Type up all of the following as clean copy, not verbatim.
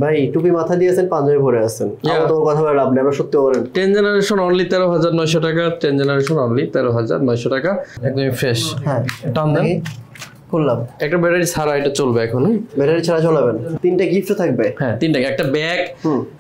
ভাই টুপি মাথা দিয়েছেন, পাঞ্জাবি পরে আছেন, তোমার কথা বলে লাভ নেই, আমরা সত্যি বলেন। 10 জেনারেশন অনলি 13,900 টাকা। 10 জেনারেশন অনলি 13,900 টাকা, একদমই ফ্রেশ। হ্যাঁ টান দেন, করলাম। একটা ব্যাটারি ছাড়া এটা চলবে এখন। ব্যাটারি ছাড়া চলাবেন। 3টা গিফট থাকবে। হ্যাঁ 3টা, একটা ব্যাগ,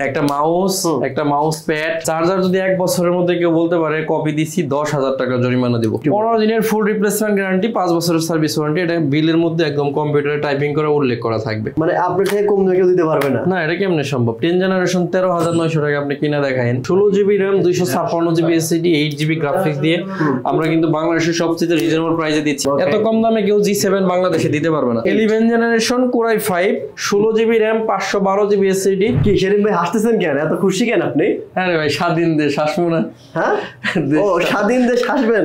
একটা মাউস, একটা মাউস প্যাড। চার্জার যদি 1 বছরের মধ্যে কেউ বলতে পারে কপি দিছি 10,000 টাকা জরিমানা দিব। 15 দিনের ফুল রিপ্লেসমেন্ট গ্যারান্টি, 5 বছরের সার্ভিস ওয়ারেন্টি। এটা বিলের মধ্যে একদম কম্পিউটারে টাইপিং করে উল্লেখ করা থাকবে। মানে আপনার থেকে কম দামে কেউ দিতে পারবে না। না, এটা কেমনে সম্ভব? 10 জেনারেশন 13,900 টাকা আপনি কিনে দেখায়েন। 16 GB RAM, 256 GB SSD, 8 GB graphics দিয়ে আমরা কিন্তু বাংলাদেশের সবচেয়ে রিজনেবল প্রাইসে দিচ্ছি। এত কম দামে কেউ G7 বাংলাদেশে দিতে পারবে না। 11 generation core i 5, 16 GB RAM, 512 GB SSD. কি সেদিন ভাই হাসতেছেন কেন? এত খুশি কেন আপনি? আরে ভাই স্বাধীন দেশ, হাসবো না? হ্যাঁ ও স্বাধীন দেশ, হাসবেন?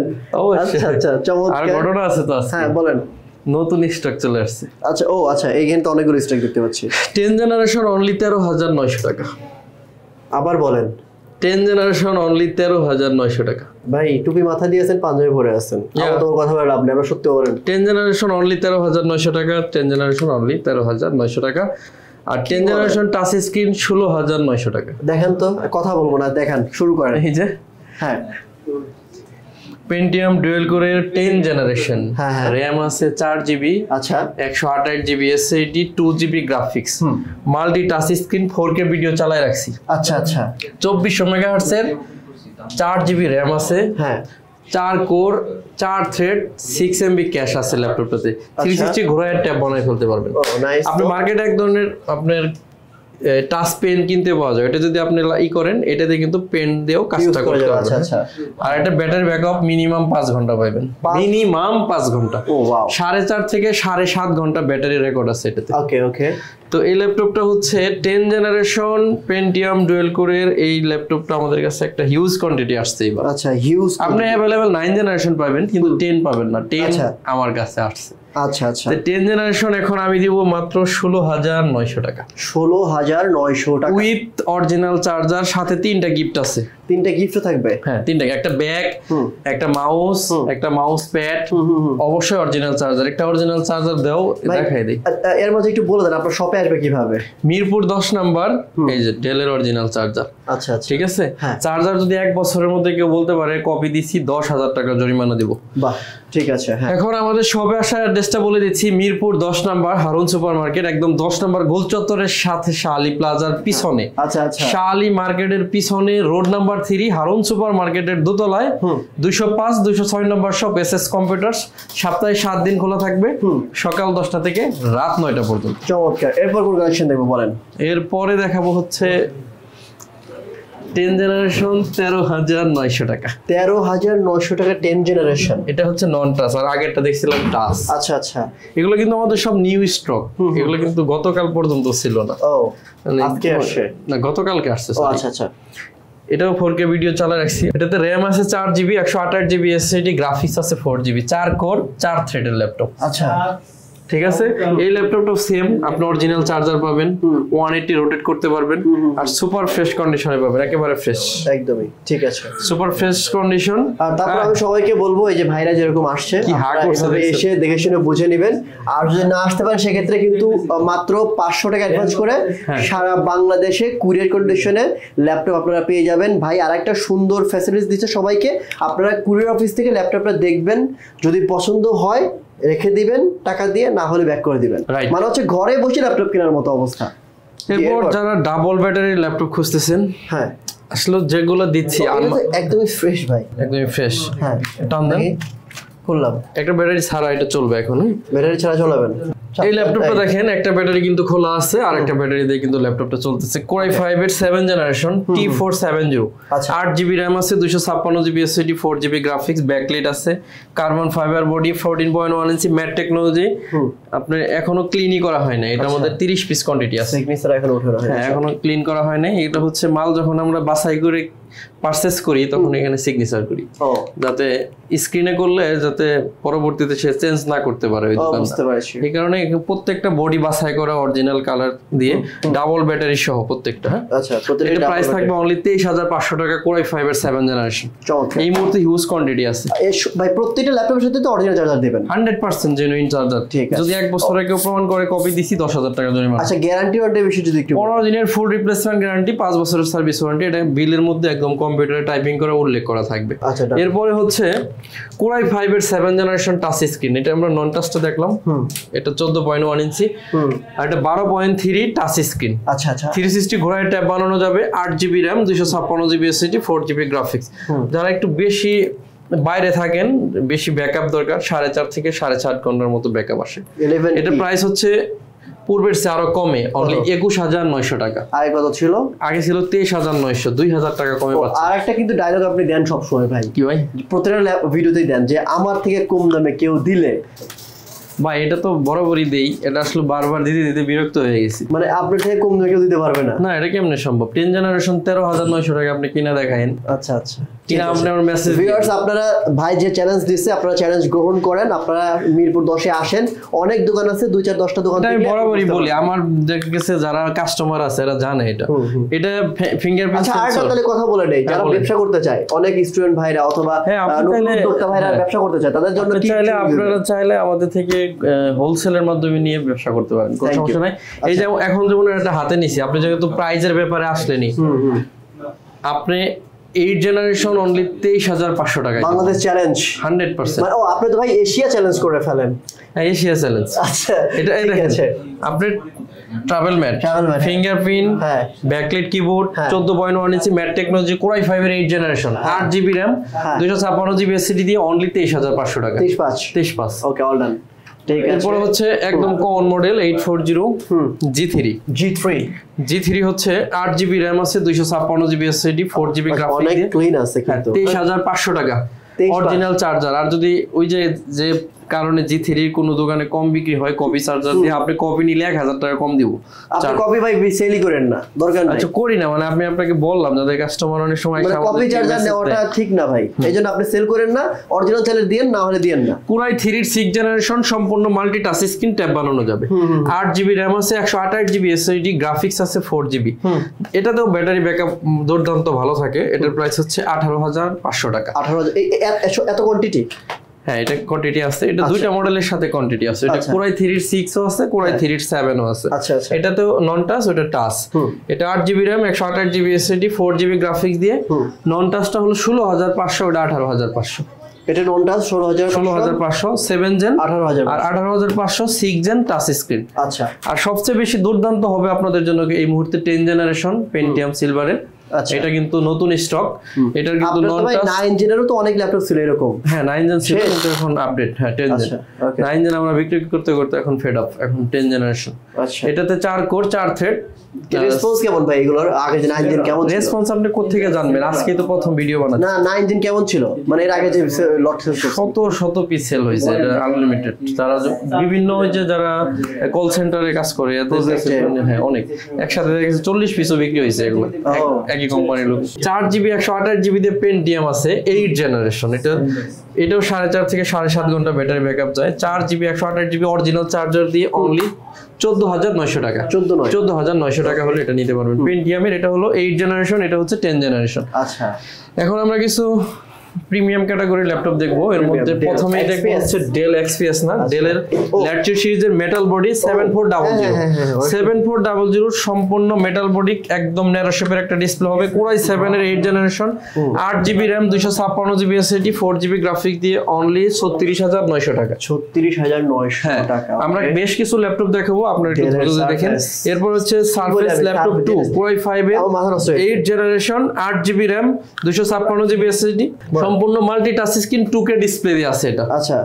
আচ্ছা আচ্ছা, চমৎকার। আর ঘটনা আছে তো আজকে। হ্যাঁ বলেন। নতুন স্টক চলে আসছে। আচ্ছা ও আচ্ছা, এইখানে তো অনেকগুলো স্টক দেখতে পাচ্ছি। 10 জেনারেশন অনলি 13,900 টাকা। আবার বলেন। 10 জেনারেশন অনলি 13,900 টাকা। ভাই টুপি মাথা দিয়েছেন, পাঞ্জাবি পরে আছেন, তোমার কথা বলে লাভ নেই, আমরা সত্যি বলেন। 10 জেনারেশন অনলি 13,900 টাকা। 10 জেনারেশন অনলি 13,900 টাকা। আর 10 জেনারেশন টাচ স্ক্রিন 16,900 টাকা। দেখেন তো, কথা বলবো না, দেখেন, শুরু করেন। এই যে হ্যাঁ, পেন্টিয়াম ডুয়েল কোরের 10 জেনারেশন, র্যাম আছে 4 জিবি, আচ্ছা 128 GB SSD, 2 GB graphics, multi touch screen, 4K video চালায় রাখছি। আচ্ছা আচ্ছা, 2400 মেগাহার্টজের, 4 জিবি র্যাম আছে, হ্যাঁ 4 কোর, 4 থ্রেড, 6 এমবি ক্যাশ আছে ল্যাপটপটাতে। 360 ঘোরায় ট্যাব বানায় ফেলতে পারবেন। আপনি মার্কেটে এক ধরনের আপনার টাচ পেন কিনতে পাওয়া যায়, এটা যদি আপনি করেন এটাতে কিন্তু পেন দিয়েও কাজটা করতে পারবেন। আর এটা ব্যাটারি ব্যাকআপ মিনিমাম 5 ঘন্টা পাবেন, মিনিমাম 5 ঘন্টা। 4.5 থেকে 7.5 ঘন্টা ব্যাটারি রেকর্ড আছে এটাতে। ওকে ওকে। তো এই ল্যাপটপটা হচ্ছে 10 জেনারেশন পেন্টিয়াম ডুয়েল কোরের। এই ল্যাপটপটা আমাদের কাছে একটা হিউজ কোয়ান্টিটি আসছে এবার। আচ্ছা হিউজ। আপনি अवेलेबल 9 জেনারেশন পাবেন কিন্তু 10 পাবেন না। 10 আমার কাছে আসছে। আচ্ছা আচ্ছা, 10 জেনারেশন এখন আমি দিব মাত্র 16,900 টাকা। 16,900 টাকা উইথ অরিজিনাল চার্জার, সাথে 3টা গিফট আছে। 3টা গিফট থাকবে? হ্যাঁ 3টা, একটা ব্যাগ, একটা মাউস, একটা মাউস প্যাড, অবশ্যই অরিজিনাল চার্জার। একটা অরিজিনাল চার্জার দাও, দেখাই দেই। এর মধ্যে একটু বলে দেন আপনার শপে আসবে কিভাবে? মিরপুর 10 নাম্বার, এই যে ডেলের অরিজিনাল চার্জার। আচ্ছা আচ্ছা, ঠিক আছে। চার্জার যদি 1 বছরের মধ্যে কেউ বলতে পারে কপি দিছি 10,000 টাকা জরিমানা দিব। বাহ ঠিক আছে। এখন আমাদের শপে আসার অ্যাড্রেসটা বলে দিচ্ছি। Mirpur 10 number Harun super market, একদম 10 নাম্বার গোল চত্বরের সাথে শালি প্লাজার পিছনে। আচ্ছা আচ্ছা, শালি মার্কেটের পিছনে রোড নাম্বার 3 হারুন সুপার মার্কেটের দোতলায় 205 206 নম্বর শপ এসএস কম্পিউটার্স। সপ্তাহে 7 দিন খোলা থাকবে, সকাল 10টা থেকে রাত 9টা পর্যন্ত। চমৎকার। এরপর কোন কালেকশন দেখবো বলেন? এরপরে দেখাবো হচ্ছে 10 জেনারেশন 13,900 টাকা। 13,900 টাকা 10 জেনারেশন। এটা হচ্ছে নন টাচ, আর আগেরটা দেখছিলাম টাচ। আচ্ছা আচ্ছা, এগুলো কিন্তু আমাদের সব নিউ স্টক। এগুলো কিন্তু গতকাল পর্যন্ত ছিল না। ও আজকে আসছে? না গতকালকে আসছে। ও আচ্ছা আচ্ছা। এটাও 4K ভিডিও চালা রাখছি। এটাতে র্যাম আছে 4 জিবি, 128 জিবি এসএসডি, গ্রাফিক্স আছে 4 জিবি, 4 কোর, 4 থ্রেডের ল্যাপটপ। আচ্ছা ঠিক আছে। এই ল্যাপটপটাও সেম, আপনি অরিজিনাল চার্জার পাবেন, 180 রোটেট করতে পারবেন, আর সুপার ফ্রেশ কন্ডিশনে পাবেন, একেবারে ফ্রেশ। একদমই ঠিক আছে, সুপার ফ্রেশ কন্ডিশন। আর তারপর আমি সবাইকে বলবো এই যে ভাইরা যেরকম আসছে আপনারা এসে দেখে শুনে বুঝে নেবেন। আর যদি না আসতে পারেন সেক্ষেত্রে কিন্তু মাত্র 500 টাকা অ্যাডভান্স করে সারা বাংলাদেশে কুরিয়ার কন্ডিশনে ল্যাপটপ আপনারা পেয়ে যাবেন। ভাই আরেকটা সুন্দর ফ্যাসিলিটিস দিচ্ছে সবাইকে, আপনারা কুরিয়ার অফিস থেকে ল্যাপটপটা দেখবেন, যদি পছন্দ হয় রেখে দিবেন টাকা দিয়ে, না হলে ব্যাক করে দিবেন। মানে হচ্ছে ঘরে বসে ল্যাপটপ কেনার মতো অবস্থা। এরপর যারা ডাবল ব্যাটারির ল্যাপটপ খুঁজতেছেন, হ্যাঁ আসলে যেগুলো দিচ্ছি একদমই ফ্রেশ ভাই, একদমই ফ্রেশ। হ্যাঁ টান দেন, করলাম। একটা ব্যাটারি ছাড়া এটা চলবে এখন? ব্যাটারি ছাড়া চলবেন। এই ল্যাপটপটা দেখেন, একটা ব্যাটারি কিন্তু খোলা আছে, আর একটা ব্যাটারি দিয়ে কিন্তু ল্যাপটপটা চলতেছে। কোরাই 5 এর 7 জেনারেশন T470, 8 জিবি র্যাম আছে, 256 GB SSD, 4 GB graphics, backlight আছে, carbon fibre body, 14.1 inch matte technology. আপনি এখনো ক্লিনই করা হয় না, এটা আমাদের 30 পিস কোয়ান্টিটি আছে, সিগনেচার এখনো ওঠে না। হ্যাঁ এখনো ক্লিন করা হয় না। এটা হচ্ছে মাল যখন আমরা বাছাই করে পারচেজ করি তখন এখানে সিগনেচার করি, যাতে স্ক্রিনে করলে যাতে পরবর্তীতে সে চেঞ্জ না করতে পারে ওই দোকানদার। এই কারণে প্রত্যেকটা বডি বাছাই করা অরিজিনাল কালার দিয়ে ডাবল ব্যাটারি সহ প্রত্যেকটা। আচ্ছা, এর প্রাইস থাকবে অনলি 23,500 টাকা, Core i5 এর 7th জেনারেশন। এই মুহূর্তে হিউজ কোয়ান্টিটি আছে ভাই। প্রত্যেকটা ল্যাপটপের সাথে তো অরিজিনাল চার্জার দিবেন, 100% জেনুইন চার্জার। যদি 1 বছর আগে প্রমাণ করে কপি দিছি 10,000 টাকা জরিমানা। আচ্ছা, গ্যারান্টি ওয়ারেন্টি বিষয় যদি একটু 15 দিনের ফুল রিপ্লেসমেন্ট গ্যারান্টি, 5 বছরের সার্ভিস ওয়ারেন্টি। এটা বিলের মধ্যে একদম কম্পিউটারে টাইপিং করে উল্লেখ করা থাকবে। আচ্ছা, এরপরে হচ্ছে Core i5 এর 7th জেনারেশন টাচ স্ক্রিন। এটা আমরা নন টাচটা দেখলাম, এটা 14.1 ইঞ্চি, আর এটা 12.3 টাচ স্ক্রিন। আচ্ছা আচ্ছা, 360 ঘোরায় ট্যাব বানানো যাবে, 8GB RAM, 256GB SSD, 4GB graphics. যারা একটু বেশি বাইরে থাকেন, বেশি ব্যাকআপ দরকার, 4.5 থেকে 7.5 ঘন্টার মতো ব্যাকআপ আসে। এটা প্রাইস হচ্ছে পূর্বের চেয়ে আরো কমে, অনলি 21,900 টাকা। আগে কত ছিল? আগে ছিল 23,900, 2,000 টাকা কমে পাচ্ছে। আর একটা কিন্তু ডায়লগ আপনি দেন সব সময় ভাই। কি ভাই? প্রত্যেকটা ভিডিওতেই দেন যে আমার থেকে কম দামে কেউ দিলে। ভাই এটা তো বরাবরই দেই, এটা আসলে বারবার দিতে দিতে বিরক্ত হয়ে গেছি। মানে আপনার থেকে কম দামে কেউ দিতে পারবে না? না, এটা কেমনে সম্ভব? 10 জেনারেশন 13,900 টাকা আপনি কিনা দেখায়েন। আচ্ছা আচ্ছা, কিনা আপনি আমার মেসেজ ভিউয়ার্স, আপনারা ভাই যে চ্যালেঞ্জ দিচ্ছে, আপনারা চ্যালেঞ্জ গ্রহণ করেন। আপনারা মিরপুর 10-এ আসেন, অনেক দোকান আছে, 2-4-10টা দোকান। আমি বরাবরই বলি, আমার কাছে যারা কাস্টমার আছে এরা জানে এটা। এটা ফিঙ্গারপ্রিন্ট। আচ্ছা, আর তাহলে কথা বলে নেই, যারা ব্যবসা করতে চায়, অনেক স্টুডেন্ট ভাইরা অথবা নতুন উদ্যোক্তা ভাইরা ব্যবসা করতে চায়, তাদের জন্য কি চাইলে আপনারা চাইলে আমাদের থেকে হোলসেলের মাধ্যমে নিয়ে ব্যবসা করতে পারেন, কোনো সমস্যা নাই। এই যে এখন যেমন একটা হাতে নিছি, আপনি যেহেতু প্রাইজের ব্যাপারে আসলেনি, আপনি 8 জেনারেশন অনলি 23,500 টাকা। বাংলাদেশ চ্যালেঞ্জ 100%। মানে আপনি তো ভাই এশিয়া চ্যালেঞ্জ করে ফেলেন। হ্যাঁ, এশিয়া চ্যালেঞ্জ। আচ্ছা, এটা আছে আপনি travel mate, fingerprint, backlight keyboard, 14.1 inch matte technology, Core i5 এর 8 generation, 8GB RAM, 256GB SSD দিয়ে অনলি 23,500 টাকা। 23,500। Okay, all done. এরপরে হচ্ছে একদম কমন মডেল 840 G3 হচ্ছে 8GB RAM আছে, 256GB SSD, 4GB গ্রাফিক্স, অনেক ক্লিন আছে কিন্তু 23,500 টাকা অরিজিনাল চার্জার। আর যদি ওই যে কারণে G3 এর কোন দোকানে কম বিক্রি হয় কপি চার্জার দিয়ে, আপনি কপি নিলে 1,000 টাকা কম দিব। আপনি কপি ভাই সেলই করেন না, দরকার নাই। আচ্ছা, করি না, মানে আমি আপনাকে বললাম যাদের কাস্টমার অনেক সময় কপি চার্জার নেওয়াটা ঠিক না ভাই, এইজন্য আপনি সেল করেন না, অরিজিনাল চার্জার দেন, না হলে দেন না। Core i3 এর 6th জেনারেশন সম্পূর্ণ মাল্টি টাচ স্ক্রিন ট্যাব বানানো যাবে, 8GB RAM আছে, 128GB SSD, গ্রাফিক্স আছে 4GB। এটাতেও ব্যাটারি ব্যাকআপ দুর্দান্ত ভালো থাকে। এটার প্রাইস হচ্ছে 18,500 টাকা। 18,000 এত কোয়ান্টিটি? হ্যাঁ, এটা কোয়ান্টিটি আছে। এটা দুইটা মডেলের সাথে কোয়ান্টিটি আছে। এটা Core i3 এর 6 ও আছে, Core i3 এর 7 ও আছে। আচ্ছা আচ্ছা, এটা তো নন টাচ, ওটা টাচ। এটা 8GB RAM, 128GB SSD, 4GB graphics দিয়ে। নন টাচটা হলো 16,500, ওটা 18,500। এটা নন টাচ 16,500 7 জেন, 18,000 আর 18,500 6 জেন টাচ স্ক্রিন। আচ্ছা, আর সবচেয়ে বেশি দুর্দান্ত হবে আপনাদের জন্য এই মুহূর্তে 10 জেনারেশন পেন্টিয়াম সিলভারের। এটা কিন্তু নতুন স্টক। এটার কিন্তু নন টাচ 9 জেনেরও তো অনেক ল্যাপটপ ছিল এরকম। হ্যাঁ, 9 জেন ছিল, কিন্তু এখন আপডেট। হ্যাঁ, 10 জেন। 9 জেন আমরা বিক্রি করতে করতে এখন ফেড আপ, এখন 10 জেনারেশন। আচ্ছা, এটাতে 4 কোর 4 থ্রেড। রেসপন্স কেমন ভাই এগুলোর? আগে যে 9 জেন কেমন ছিল? রেসপন্স আপনি কোথা থেকে জানবেন? আজকেই তো প্রথম ভিডিও বানাচ্ছি। না, 9 জেন কেমন ছিল? মানে এর আগে যে লট সেল শত পিস সেল হয়েছে, এটা আনলিমিটেড। তারা বিভিন্ন ওই যে যারা কল সেন্টারে কাজ করে, হ্যাঁ, অনেক একসাথে 40 পিসও বিক্রি হয়েছে এগুলো, একই কোম্পানির লোক। 4GB 128GB দিয়ে পেন্টিয়াম আছে 8 জেনারেশন। এটাও 4.5 থেকে 7.5 ঘন্টা ব্যাটারি ব্যাকআপ যায়। 4GB 128GB অরিজিনাল চার্জার দিয়ে অনলি 14,900 টাকা। 14,900 টাকা হলে এটা নিতে পারবেন পেন্টিয়ামের। এটা হলো 8 জেনারেশন, এটা হচ্ছে 10 জেনারেশন। আচ্ছা, এখন আমরা কিছু প্রিমিয়াম ক্যাটাগরি ল্যাপটপ দেখবো। এর মধ্যে প্রথমেই দেখবো হচ্ছে ডেল এক্সপিএস, না ডেলের ল্যাটিটিউড সিরিজের মেটাল বডি 7400 সম্পূর্ণ মেটাল বডি, একদম ন্যারো শেপের একটা ডিসপ্লে হবে। Core i7 এর 8 generation, 8GB RAM, 256GB SSD, 4GB graphics দিয়ে অনলি 36,900 টাকা। 36,900 টাকা। আমরা বেশ কিছু ল্যাপটপ দেখাবো, আপনারা একটু ধৈর্য দেখেন। এরপর হচ্ছে সারফেস ল্যাপটপ 2 Core i5 এর 8 generation, 8GB RAM, 256GB SSD, সম্পূর্ণ multi touch screen 2K display দিয়ে আছে এটা। আচ্ছা,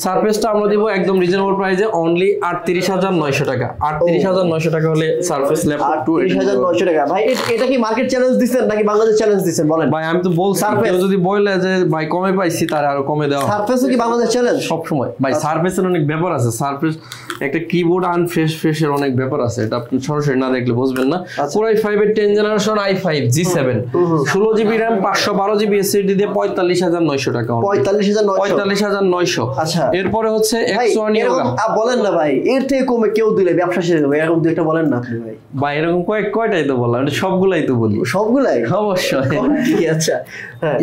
সারফেসটা আমরা দিব একদম রিজনেবল প্রাইসে অনলি 38,900 টাকা। 38,900 টাকা হলে সারফেস ল্যাপটপ 38,900 টাকা। ভাই এটা কি মার্কেট চ্যালেঞ্জ দিবেন নাকি বাংলাদেশ চ্যালেঞ্জ দিবেন বলেন? ভাই আমি তো বলছি, কেউ যদি বলে যে ভাই কমে পাইছি তার আরো কমে দেওয়া। সারফেসও কি বাংলাদেশ চ্যালেঞ্জ সব সময়? ভাই সারফেসের অনেক ব্যাপার আছে। সারফেস একটা কিবোর্ড আনফ্রেশের অনেক ব্যাপার আছে, এটা আপনি সরাসরি না দেখলে বুঝবেন না। Core i5 এর 10 generation i5 G7, 16GB RAM, 512GB SSD দিয়ে 45,900 টাকা। 45,900। আচ্ছা, এরপরে হচ্ছে X1 Yoga। বলেন না ভাই, এর থেকে কমে কেউ দিলে ব্যবসা শেষ হবে, এরকম দুইটা বলেন না আপনি ভাই। ভাই এরকম কয়টাই তো বললাম, সবগুলাই তো বলি। সবগুলাই অবশ্যই। আচ্ছা,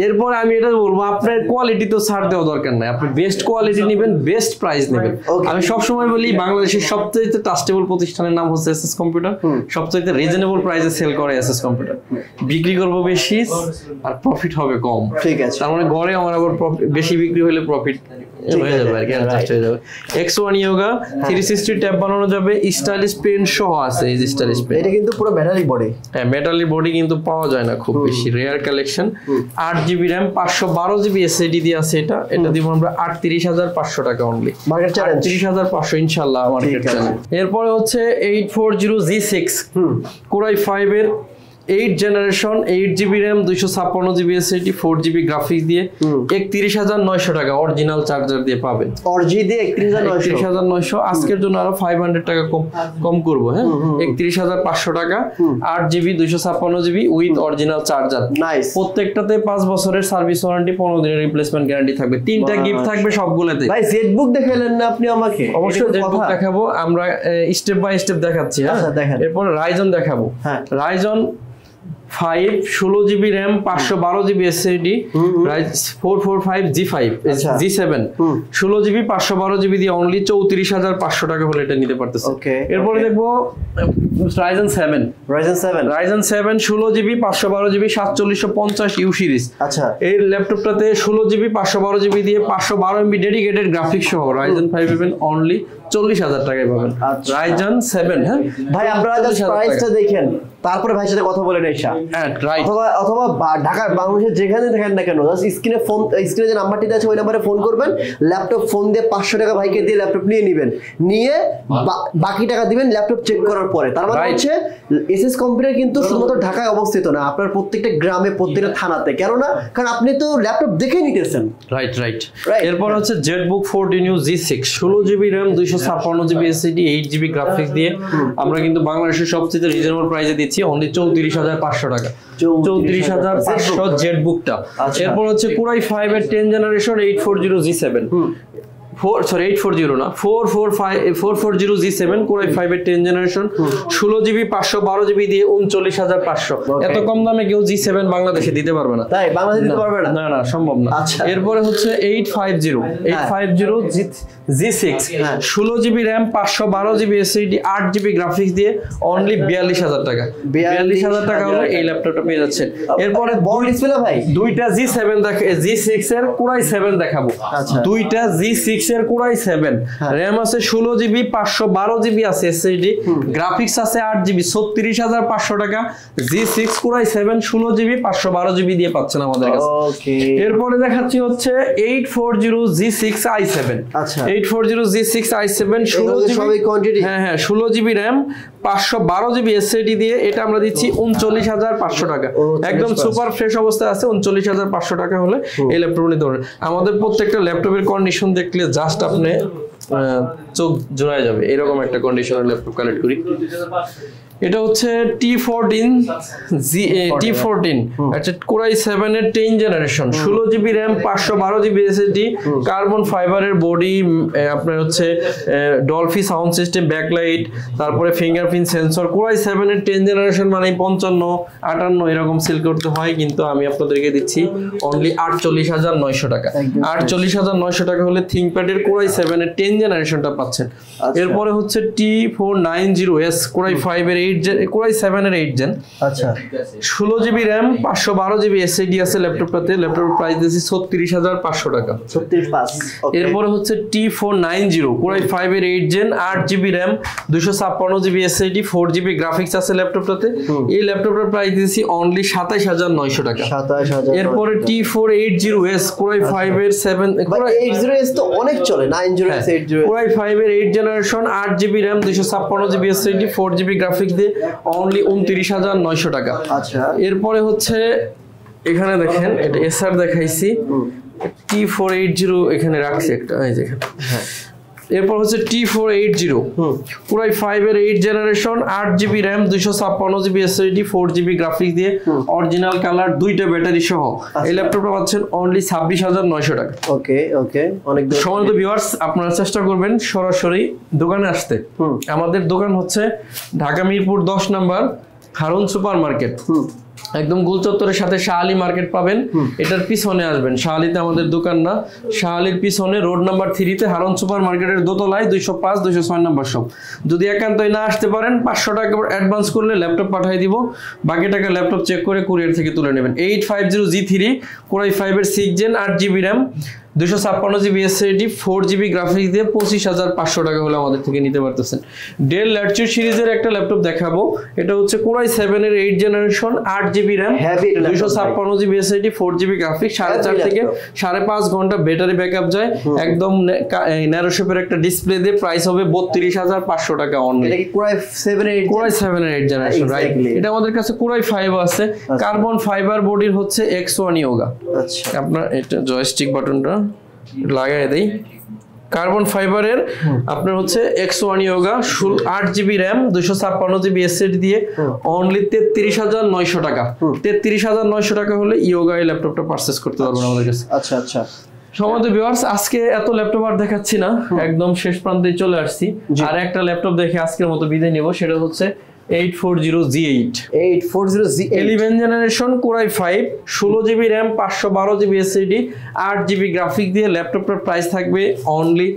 এরপর আমি এটা বলবো, আপনার কোয়ালিটি তো ছাড় দেওয়া দরকার নাই, আপনি বেস্ট কোয়ালিটি নেবেন, বেস্ট প্রাইস নেবেন। আমি সবসময় বলি বাংলাদেশের সবচেয়ে ট্রাস্টেবল প্রতিষ্ঠানের নাম হচ্ছে এসএস কম্পিউটার। সবচেয়ে রিজনেবল প্রাইসে সেল করে এসএস কম্পিউটার। বিক্রি করবো বেশি আর প্রফিট হবে কম। ঠিক আছে, তার মানে গড়ে আমার আবার বেশি বিক্রি হলে প্রফিট হয়ে যাবে আর কি, অ্যাডজাস্ট হয়ে যাবে। X1 Yoga 360 ট্যাব বানানো যাবে, স্টাইলিশ পেন সহ আছে। এই যে স্টাইলিশ পেন, এটা কিন্তু পুরো মেটালিক বডি। হ্যাঁ, মেটালিক বডি কিন্তু পাওয়া যায় না খুব বেশি, rare collection. 8GB RAM 512GB SSD দিয়ে আছে। এটা দিব আমরা 38,500 টাকা অনলি। মার্কেট চ্যালেঞ্জ 30,500 ইনশাআল্লাহ মার্কেট চ্যালেঞ্জ। এরপরে হচ্ছে 840G6 Core i5 এর 8 generation, 8GB RAM 256GB SSD 4GB graphics দিয়ে 31,900 টাকা অরিজিনাল চার্জার দিয়ে পাবেন। অরজি দিয়ে 31,900। আজকের জন্য আরো 500 টাকা কম করব। হ্যাঁ, 31,500 টাকা 8GB 256GB with original charger. Nice. প্রত্যেকটাতে 5 বছরের সার্ভিস ওয়ারেন্টি, 15 দিনের রিপ্লেসমেন্ট গ্যারান্টি থাকবে। 3টা গিফট থাকবে সবগুলোতে। ভাই জেটবুক দেখালেন না আপনি আমাকে? অবশ্যই জেটবুক দেখাবো আমরা, স্টেপ বাই স্টেপ দেখাচ্ছি। হ্যাঁ, এরপর রাইজন দেখাবো। Ryzen 5 16GB RAM 512GB SSD 445G5 G7 16GB 512GB দিয়ে অনলি 34,500 টাকা হলে এটা নিতে পারতেছে। এরপরে দেখবো Ryzen 7 16GB 512GB 4750 U series. আচ্ছা, এই ল্যাপটপটাতে 16GB 512GB দিয়ে 512MB ডেডিকেটেড গ্রাফিক্স সহ Ryzen 5 পাবেন অনলি 40,000 টাকায় পাবেন। Ryzen 7। হ্যাঁ ভাই, আপনারা জাস্ট প্রাইসটা দেখেন, তারপরে ভাইয়ের সাথে কথা বলে নেই। অথবা ঢাকার বাংলাদেশের যেখানে থাকেন না কেন, জাস্ট স্ক্রিনে যে নাম্বারটি আছে ওই নাম্বারে ফোন করবেন, ল্যাপটপ ফোন দিয়ে 500 টাকা ভাইকে দিয়ে ল্যাপটপ নিয়ে নেবেন, নিয়ে বাকি টাকা দিবেন ল্যাপটপ চেক করার পরে। তার মানে হচ্ছে এসএস কম্পিউটার কিন্তু শুধুমাত্র ঢাকায় অবস্থিত না, আপনার প্রত্যেকটা গ্রামে, প্রত্যেকটা থানাতে। কেননা কারণ আপনি তো ল্যাপটপ দেখে নিতেছেন। রাইট। এরপর হচ্ছে Jetbook 14U G6 16GB RAM 256GB SSD 8GB graphics দিয়ে আমরা কিন্তু বাংলাদেশের সবচেয়ে রিজনেবল প্রাইসে দিচ্ছি অনলি 34,500 টাকা। 34,500 জেটবুকটা। এরপর হচ্ছে Core i5 এর 10 জেনারেশন 840G7 840 না 440G7 Core i5 এর 10 জেনারেশন 16GB 512GB দিয়ে 39,500। এত কম দামে কেউ G7 বাংলাদেশে দিতে পারবে না। তাই বাংলাদেশে দিতে পারবে না? না, সম্ভব না। এরপরে হচ্ছে 850 G6 16GB RAM 512GB SSD 8GB graphics দিয়ে অনলি 42,000 টাকা। 42,000 টাকা হলে এই ল্যাপটপটা পেয়ে যাচ্ছেন। এরপরে বড় ডিসপ্লে ভাই, দুইটা G7 G6 এর Core i7 দেখাবো। দুইটা G6 এর Core i7 RAM আছে 16GB 512GB আছে SSD গ্রাফিক্স আছে 8GB 36,500 টাকা। G6 Core i7 16GB 512GB দিয়ে পাচ্ছেন আমাদের কাছে। এরপরে দেখাচ্ছি হচ্ছে 840G6 i7। আচ্ছা, 840G6 i7 16GB। হ্যাঁ 16GB RAM 512GB SSD দিয়ে এটা আমরা দিচ্ছি 39,500 টাকা। একদম সুপার ফ্রেশ অবস্থায় আছে। 39,500 টাকা হলে এই ল্যাপটপ নিতে পারেন। আমাদের প্রত্যেকটা ল্যাপটপের কন্ডিশন দেখলে জাস্ট আপনি চোখ জোড়ায় যাবে, এরকম একটা কন্ডিশনের ল্যাপটপ কালেক্ট করি। এটা হচ্ছে T14 আচ্ছা Core i7 এর 10 generation 16GB RAM 512GB SSD carbon ফাইবারের বডি, আপনার হচ্ছে ডলফি সাউন্ড সিস্টেম, ব্যাকলাইট, তারপরে ফিঙ্গারপ্রিন্ট সেন্সর। Core i7 এর 10 জেনারেশন মানে 55 58 এরকম সেল করতে হয়, কিন্তু আমি আপনাদেরকে দিচ্ছি অনলি 48,900 টাকা। 48,900 টাকা হলে থিংকপ্যাড এর Core i7 এর 10 জেনারেশনটা পাচ্ছেন। এরপরে হচ্ছে T490S Core i5 এর Core i7 এর 8 জেন। আচ্ছা, 16GB RAM 512GB SSD আছে ল্যাপটপটাতে। ল্যাপটপের প্রাইস দিয়েছি 36,500 টাকা। 36,500। এরপরে হচ্ছে T490 Core i5 এর 8 gen 8GB RAM 256GB SSD 4GB graphics আছে ল্যাপটপটাতে। এই ল্যাপটপটার প্রাইস দিয়েছি অনলি 27,900 টাকা। 27,000। এরপরে T480S Core i5 এর 7 80S তো অনেক চলে। 90S 80S Core i5 এর 8 generation 8GB RAM 256GB SSD 4GB graphics দিয়ে অনলি 29,900 টাকা। আচ্ছা, এরপরে হচ্ছে এখানে দেখেন এটা এসআর দেখাইছি, T480 এখানে রাখছি একটা, এই যে এখানে এরপর হচ্ছে T480 পুরাই 5 এর 8 generation 8GB RAM 256GB SSD 4GB graphics দিয়ে অরিজিনাল কালার দুইটা ব্যাটারি সহ এই ল্যাপটপটা পাচ্ছেন অনলি 26,900 টাকা। ওকে ওকে, অনেক সম্মানিত ভিউয়ার্স, আপনারা চেষ্টা করবেন সরাসরি দোকানে আসতে। আমাদের দোকান হচ্ছে ঢাকা মিরপুর 10 নম্বর হারুন সুপার মার্কেট, একদম গোল চত্বরের সাথে শাহালি মার্কেট পাবেন, এটার পিছনে আসবেন। শাহালিতে আমাদের দোকান না, শাহালির পিছনে রোড নাম্বার 3 তে হারুন সুপার মার্কেটের দোতলায় 205 206 নাম্বার শপ। যদি একান্তই না আসতে পারেন 500 টাকা অ্যাডভান্স করলে ল্যাপটপ পাঠিয়ে দিব, বাকি টাকা ল্যাপটপ চেক করে কুরিয়ার থেকে তুলে নেবেন। 850G3 কোরাই 5 এর 6 gen 8GB RAM 256GB SSD 4GB graphics দিয়ে 25,500 টাকা হলে আমাদের থেকে নিতে পারতেছেন। ডেল ল্যাটিটিউড সিরিজের একটা ল্যাপটপ দেখাবো, এটা হচ্ছে কোরাই 7 এর 8 generation 8GB RAM 256GB SSD 4GB graphics 4.5 থেকে 5.5 ঘন্টা ব্যাটারি ব্যাকআপ যায়, একদম ন্যারো শেপের একটা ডিসপ্লে দিয়ে প্রাইস হবে 32,500 টাকা অনলি। এটা কি কোরাই 7 এর 8 কোরাই 7 এর 8 জেনারেশন, রাইট। এটা আমাদের কাছে কোরাই 5 আছে, কার্বন ফাইবার বডির হচ্ছে X1 Yoga। আচ্ছা, আপনার এটা জয়স্টিক বাটনটা লাগাই দেই, কার্বন ফাইবারের আপনার হচ্ছে X1 Yoga 8GB RAM 256GB SSD দিয়ে অনলি 33,900 টাকা। 33,900 টাকা হলে ইয়োগা এই ল্যাপটপটা পারচেজ করতে পারবেন আমাদের কাছে। আচ্ছা আচ্ছা, সম্মানিত ভিউয়ার্স, আজকে এত ল্যাপটপ আর দেখাচ্ছি না, একদম শেষ প্রান্তে চলে আসছি। আর একটা ল্যাপটপ দেখে আজকের মতো বিদায় নেব, সেটা হচ্ছে 840G8 11 generation core i 5 16GB RAM 512GB SSD 8GB graphic দিয়ে ল্যাপটপটার প্রাইস থাকবে অনলি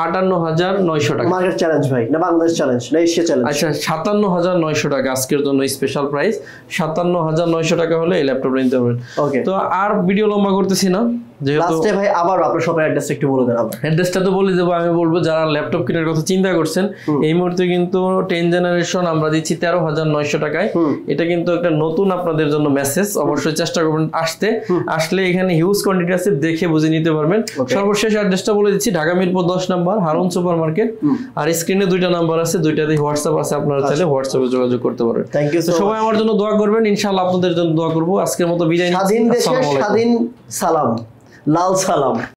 58,900 টাকা। মার্কেট চ্যালেঞ্জ ভাই, না বাংলাদেশ চ্যালেঞ্জ, না এশিয়া চ্যালেঞ্জ? আচ্ছা, 57,900 টাকা আজকের জন্য স্পেশাল প্রাইস। 57,900 টাকা হলে এই ল্যাপটপটা নিতে পারবেন। ওকে, তো আর ভিডিও লম্বা করতেছি না, যেহেতু লাস্টে ভাই আবার আপনার শপের অ্যাড্রেসটা একটু বলে দেন। আবার অ্যাড্রেসটা তো বলে দেবো, আমি বলবো যারা ল্যাপটপ কেনার কথা চিন্তা করছেন এই মুহূর্তে কিন্তু 10 জেনারেশন আমরা দিচ্ছি 13,900 টাকায়। এটা কিন্তু একটা নতুন আপনাদের জন্য মেসেজ, অবশ্যই চেষ্টা করবেন আসতে। আসলে এখানে হিউজ কোয়ান্টিটি আছে, দেখে বুঝে নিতে পারবেন। সর্বশেষ অ্যাড্রেসটা বলে দিচ্ছি, ঢাকা মিরপুর 10 নম্বর হারুন সুপার মার্কেট, আর স্ক্রিনে দুইটা নাম্বার আছে, দুইটাতে হোয়াটসঅ্যাপ আছে, আপনারা চাইলে হোয়াটসঅ্যাপে যোগাযোগ করতে পারবেন। Thank you. সবাই আমার জন্য দোয়া করবেন, ইনশাআল্লাহ আপনাদের জন্য দোয়া করব। আজকের মতো বিদায় নিচ্ছি। স্বাধীন দেশে স্বাধীন সালাম, লাল সালাম।